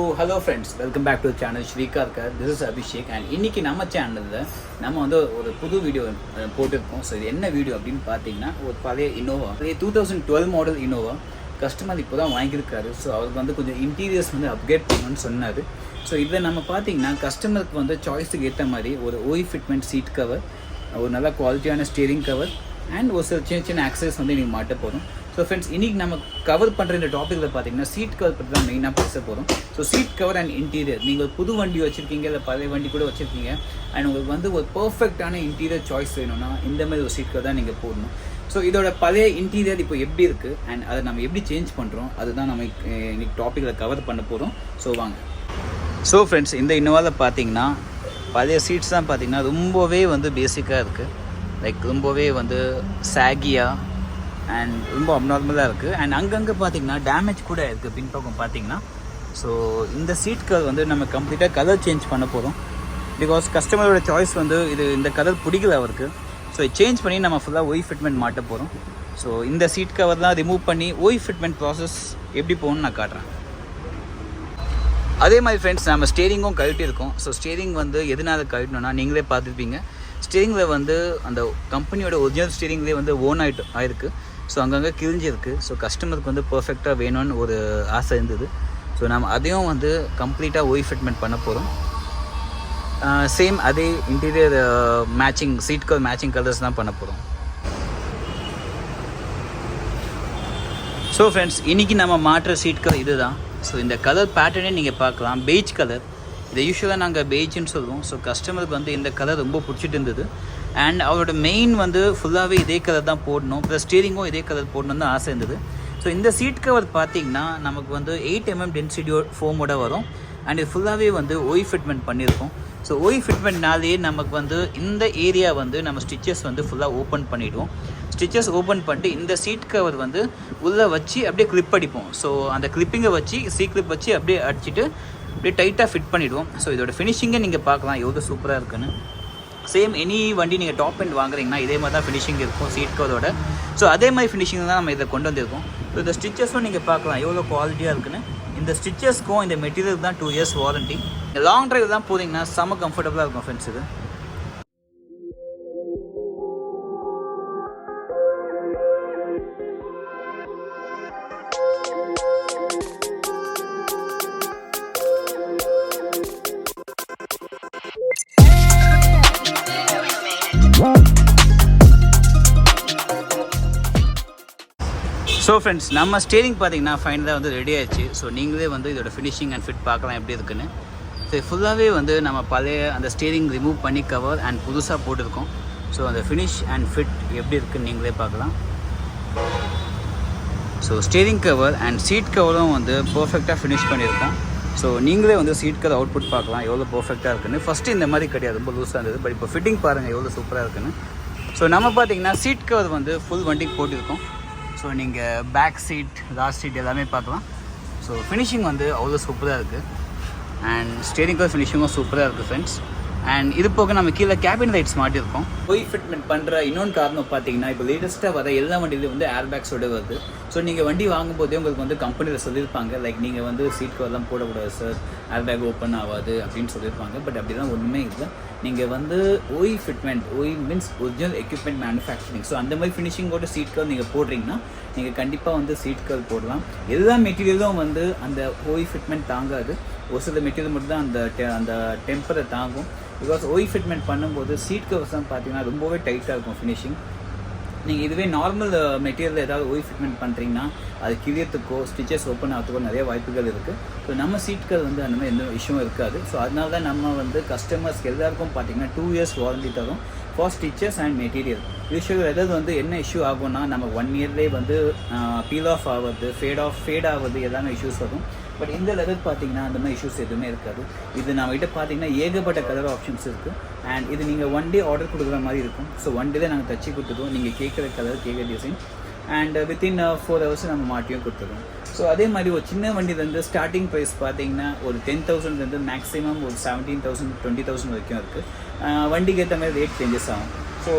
Hello friends, welcome back to the channel Shrikar. This is Abhishek and இன்னைக்கு நம்ம சேனல்ல நம்ம வந்து ஒரு புது வீடியோ போட்டுருக்கோம். ஸோ இது என்ன வீடியோ அப்படின்னு பார்த்தீங்கன்னா ஒரு பழைய இனோவா 2012 மாடல் இனோவா கஸ்டமர் இப்போ தான் வாங்கியிருக்காரு. ஸோ அவருக்கு வந்து கொஞ்சம் இன்டீரியர்ஸ் வந்து அப்கிரேட் பண்ணணும்னு சொன்னார். ஸோ இதில் நம்ம பார்த்தீங்கன்னா கஸ்டமருக்கு வந்து சாய்ஸுக்கு ஏற்ற மாதிரி ஒரு ஓய் ஃபிட்மெண்ட் சீட் கவர், ஒரு நல்ல குவாலிட்டியான ஸ்டீரிங் கவர் அண்ட் ஒரு சில சின்ன சின்ன ஆக்சஸ் வந்து நீங்கள் மாட்ட போகிறோம். ஸோ ஃப்ரெண்ட்ஸ், இன்றைக்கி நம்ம கவர் பண்ணுற இந்த டாப்பிக்கில் பார்த்தீங்கன்னா சீட் கவர் பற்றி தான் மெயினாக பேச போகிறோம். So seat cover and interior, நீங்கள் புது வண்டி வச்சுருக்கீங்க இல்லை பழைய வண்டி கூட வச்சுருக்கீங்க அண்ட் உங்களுக்கு வந்து ஒரு பர்ஃபெக்டான இன்டீரியர் சாய்ஸ் வேணும்னா இந்த மாதிரி ஒரு சீட் கவர் தான் நீங்கள் போடணும். ஸோ இதோட பழைய இன்டீரியர் இப்போ எப்படி இருக்குது அண்ட் அதை நம்ம எப்படி சேஞ்ச் பண்ணுறோம் அதுதான் நம்ம இன்றைக்கி டாப்பிக்கில் கவர் பண்ண போகிறோம். ஸோ வாங்க. ஸோ ஃப்ரெண்ட்ஸ், இந்த இன்னோவாவில் பார்த்தீங்கன்னா பழைய சீட்ஸ் தான் பார்த்தீங்கன்னா ரொம்பவே வந்து பேசிக்காக இருக்குது. லைக் ரொம்பவே வந்து சாகியாக அண்ட் ரொம்ப அப்நார்மலாக இருக்குது. அண்ட் அங்கங்கே பார்த்தீங்கன்னா டேமேஜ் கூட இருக்குது பின்பக்கம் பார்த்தீங்கன்னா. ஸோ இந்த சீட் கவர் வந்து நம்ம கம்ப்ளீட்டாக கலர் சேஞ்ச் பண்ண போகிறோம். பிகாஸ் கஸ்டமரோட சாய்ஸ் வந்து இந்த கலர் பிடிக்கல அவருக்கு. ஸோ சேஞ்ச் பண்ணி நம்ம ஃபுல்லாக ஒய் ஃபிட்மெண்ட் மாட்ட போகிறோம். ஸோ இந்த சீட் கவர்லாம் ரிமூவ் பண்ணி ஒய் ஃபிட்மெண்ட் ப்ராசஸ் எப்படி போகணும்னு நான் காட்டுறேன். அதே மாதிரி ஃப்ரெண்ட்ஸ், நம்ம ஸ்டேரிங்கும் கழட்டியிருக்கோம். ஸோ ஸ்டேரிங் வந்து எதனால கழட்டணும்னா நீங்களே பார்த்துருப்பீங்க. ஸ்டேரிங்கில் வந்து அந்த கம்பெனியோட ஒரிஜினல் ஸ்டேரிங்லேயே வந்து ஓன் ஆயிருக்கு. ஸோ அங்கங்கே கிழிஞ்சிருக்கு. ஸோ கஸ்டமருக்கு வந்து பர்ஃபெக்டாக வேணும்னு ஒரு ஆசை இருந்தது. ஸோ நம்ம அதையும் வந்து கம்ப்ளீட்டாக ஒய் ஃபிட்மெண்ட் பண்ண போகிறோம். சேம் அதே interior matching seat cover matching colours தான் பண்ண போகிறோம். ஸோ ஃப்ரெண்ட்ஸ், இன்றைக்கி நம்ம மாற்ற சீட் கவர் இது தான். ஸோ இந்த கலர் பேட்டர்னே நீங்கள் பார்க்கலாம், பெய்ஜ் கலர். இதை யூஸ்வலாக நாங்கள் பெய்ஜ்னு சொல்லுவோம். ஸோ கஸ்டமருக்கு வந்து இந்த கலர் ரொம்ப பிடிச்சிட்டு இருந்தது. அண்ட் அவரோட மெயின் வந்து ஃபுல்லாகவே இதே கலர் தான் போடணும், ப்ளஸ் ஸ்டீரிங்கும் இதே கலர் போடணுன்னு தான் ஆசை இருந்தது. ஸோ இந்த சீட் கவர் பார்த்திங்கன்னா நமக்கு வந்து 8 mm டென்சிட்டி ஃபோமோட வரும். அண்ட் இது ஃபுல்லாகவே வந்து ஒய் ஃபிட்மெண்ட் பண்ணியிருக்கோம். ஸோ ஒய் ஃபிட்மெண்ட்னாலே நமக்கு வந்து இந்த ஏரியா வந்து நம்ம ஸ்டிச்சஸ் வந்து ஃபுல்லாக ஓப்பன் பண்ணிவிடுவோம். ஸ்டிச்சஸ் ஓப்பன் பண்ணிட்டு இந்த சீட் கவர் வந்து உள்ளே வச்சு அப்படியே கிளிப் அடிப்போம். ஸோ அந்த கிளிப்பிங்கை வச்சு கிளிப் வச்சு அப்படியே அடிச்சுட்டு அப்படியே டைட்டாக ஃபிட் பண்ணிவிடுவோம். ஸோ இதோட ஃபினிஷிங்கை நீங்கள் பார்க்கலாம் எவ்வளோ சூப்பராக இருக்குன்னு. சேம் எனி வண்டி நீங்கள் டாப் எண்ட் வாங்குறீங்கன்னா இதே மாதிரி தான் ஃபினிஷிங் இருக்கும் சீட் கவரோட. ஸோ அதே மாதிரி ஃபினிஷிங் தான் நம்ம இதை கொண்டு வந்திருக்கோம். ஸோ இந்த ஸ்டிச்சஸும் நீங்கள் பார்க்கலாம் எவ்வளோ குவாலிட்டியாக இருக்குன்னு. இந்த ஸ்டிச்சஸ்க்கும் இந்த மெட்டீரியல் தான் 2 years வாரண்ட்டி. லாங் ட்ரைவ் தான் போகிறீங்கன்னா செம்ம கம்ஃபர்டபுளாக இருக்கும் ஃப்ரெண்ட்ஸ் இது. ஸோ ஃப்ரெண்ட்ஸ், நம்ம ஸ்டேரிங் பார்த்தீங்கன்னா ஃபைனலாக வந்து ரெடி ஆயிடுச்சு. ஸோ நீங்களே வந்து இதோட ஃபினிஷிங் அண்ட் ஃபிட் பார்க்கலாம் எப்படி இருக்குன்னு. ஸோ ஃபுல்லாகவே வந்து நம்ம பழைய அந்த ஸ்டேரிங் ரிமூவ் பண்ணி கவர் அண்ட் புதுசாக போட்டிருக்கோம். ஸோ அந்த ஃபினிஷ் அண்ட் ஃபிட் எப்படி இருக்குன்னு நீங்களே பார்க்கலாம். So steering cover and seat கவரும் வந்து பர்ஃபெக்டாக ஃபினிஷ் பண்ணியிருக்கோம். ஸோ நீங்களே வந்து சீட் கவர் அவுட்புட் பார்க்கலாம் எவ்வளோ பர்ஃபெக்டாக இருக்குன்னு. ஃபஸ்ட்டு இந்த மாதிரி கிடையாது, ரொம்ப லூஸாக இருந்தது. பட் இப்போ ஃபிட்டிங் பாருங்கள் எவ்வளோ சூப்பராக இருக்குன்னு. ஸோ நம்ம பார்த்தீங்கன்னா சீட் கவர் வந்து ஃபுல் வண்டிக்கு போட்டிருக்கோம். ஸோ நீங்கள் பேக் சீட், லாஸ்ட் சீட் எல்லாமே பார்க்கலாம். ஸோ ஃபினிஷிங் வந்து அவ்வளோ சூப்பராக இருக்குது. அண்ட் ஸ்டேரிங் கவர் ஃபினிஷிங்கும் சூப்பராக இருக்குது ஃப்ரெண்ட்ஸ். அண்ட் இது போக நம்ம கீழே கேபின் லைட்ஸ் மாட்டியிருக்கோம். ஒய் ஃபிட்மெண்ட் பண்ணுற இன்னொன்று காரணம் பார்த்தீங்கன்னா இப்போ லேட்டஸ்ட்டாக வர எல்லா வண்டியிலையும் வந்து ஏர் பேக்ஸோடு வருது. ஸோ நீங்கள் வண்டி வாங்கும்போதே உங்களுக்கு வந்து கம்பெனியில் சொல்லியிருப்பாங்க லைக் நீங்கள் வந்து சீட் கவர்லாம் போடக்கூடாது சார், ஏர் பேக் ஓப்பன் ஆகாது அப்படின்னு சொல்லியிருப்பாங்க. பட் அப்படிலாம் ஒன்றுமே இல்லை. நீங்கள் வந்து OE fitment, OE means original equipment manufacturing. So அந்த மாதிரி ஃபினிஷிங்கோட சீட் கவர் நீங்கள் போடுறீங்கன்னா நீங்கள் கண்டிப்பாக வந்து சீட் கவர் போடலாம். எல்லா மெட்டீரியலும் வந்து அந்த ஒய் ஃபிட்மெண்ட் தாங்காது. ஒரு சில மெட்டீரியல் மட்டும் தான் அந்த டெம்பரை தாங்கும். பிகாஸ் ஒய் ஃபிட்மெண்ட் பண்ணும்போது சீட் கவர்ஸ் தான் பார்த்தீங்கன்னா ரொம்பவே டைட்டாக இருக்கும் ஃபினிஷிங். நீங்கள் இதுவே நார்மல் மெட்டீரியல் ஏதாவது ஒய் ஃபிட்மெண்ட் பண்ணுறீங்கன்னா அது கிழியத்துக்கோ ஸ்டிச்சஸ் ஓப்பன் ஆகிறதுக்கோ நிறைய வாய்ப்புகள் இருக்குது. ஸோ நம்ம சீட் கவர் வந்து அந்த மாதிரி எந்த இஷ்யூவும் இருக்காது. ஸோ அதனால தான் நம்ம வந்து கஸ்டமர்ஸ்க்கு எல்லாருக்கும் பார்த்தீங்கன்னா 2 years வாரண்டி தரும் ஃபார் ஸ்டிச்சஸ் அண்ட் மெட்டீரியல். யூஸ்வலாக எதாவது வந்து என்ன இஷ்யூ ஆகும்னா நம்ம 1 yearலேயே வந்து பீல் ஆஃப் ஆகுது, ஃபேட் ஆகுது, எல்லாமே இஷ்யூஸ் வரும். பட் இந்த லெதர் பார்த்தீங்கன்னா அந்த மாதிரி இஷ்யூஸ் எதுவுமே இருக்காது. இது நம்மகிட்ட பார்த்தீங்கன்னா ஏகப்பட்ட கலர் ஆப்ஷன்ஸ் இருக்குது. அண்ட் இது நீங்கள் 1 day ஆர்டர் கொடுக்குற மாதிரி இருக்கும். ஸோ 1 day நாங்கள் தச்சு கொடுத்துருவோம். நீங்கள் கேட்குற கலர், கேட்குற டிசைன் அண்ட் வித்தின் 4 hours நம்ம மாட்டியும் கொடுத்துருவோம். ஸோ அதே மாதிரி ஒரு சின்ன வண்டியிலேருந்து ஸ்டார்டிங் ப்ரைஸ் பார்த்தீங்கன்னா ஒரு 10,000 மேக்ஸிமம் ஒரு 17,000 20,000 வரைக்கும் இருக்குது. வண்டிக்கு ஏற்ற மாதிரி ரேட் சேஞ்சஸ் ஆகும். ஸோ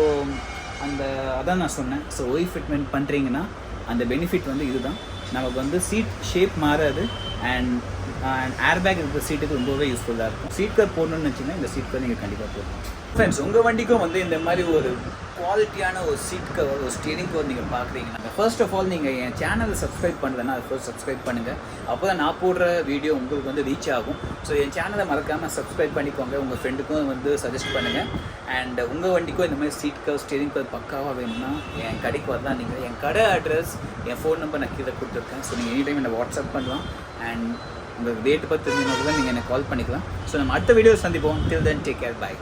அதான் நான் சொன்னேன். ஸோ ஒய் ஃபிட்மெண்ட் பண்ணுறீங்கன்னா அந்த பெனிஃபிட் வந்து இதுதான். நமக்கு வந்து சீட் ஷேப் மாறாது அண்ட் அண்ட் ஏர் பேக் இருக்கிற சீட்டுக்கு ரொம்பவே யூஸ்ஃபுல்லாக இருக்கும். சீட் கவர் போடணும்னு வச்சிங்கன்னா இந்த சீட் கவர் நீங்கள் கண்டிப்பாக போடணும். ஃப்ரெண்ட்ஸ், உங்கள் வண்டிக்கும் வந்து இந்த மாதிரி ஒரு குவாலிட்டியான ஒரு சீட் கவர், ஒரு ஸ்டீரிங் கவர் நீங்கள் பார்க்குறீங்கன்னா ஃபர்ஸ்ட் ஆஃப் ஆல் நீங்கள் என் சேனலை சப்ஸ்கிரைப் பண்ணலன்னா அதை ஃபர்ஸ்ட் சப்ஸ்கிரைப் பண்ணுங்கள். அப்போ தான் நான் போடுற வீடியோ உங்களுக்கு வந்து ரீச் ஆகும். ஸோ என் சேனலை மறக்காமல் சப்ஸ்கிரைப் பண்ணிக்கோங்க. உங்கள் ஃப்ரெண்டுக்கும் வந்து சஜஸ்ட் பண்ணுங்கள். அண்ட் உங்கள் வண்டிக்கும் இந்த மாதிரி சீட் கவர், ஸ்டீரிங் கவர் பக்காவாக வேணும்னா என் கடைக்கு வரலாம். நீங்கள் என் கடை அட்ரஸ், என் ஃபோன் நம்பர் நான் கீழே கொடுத்துருக்கேன். ஸோ நீங்கள் எனி டைம் என்னை வாட்ஸ்அப் பண்ணலாம். அண்ட் உங்களுக்கு ரேட்டு பற்றி தெரிஞ்சுனா கூட நீங்கள் என்னை கால் பண்ணிக்கலாம். ஸோ நம்ம அடுத்த வீடியோ சந்திப்போம். டில் தென் டேக் கேர், பை.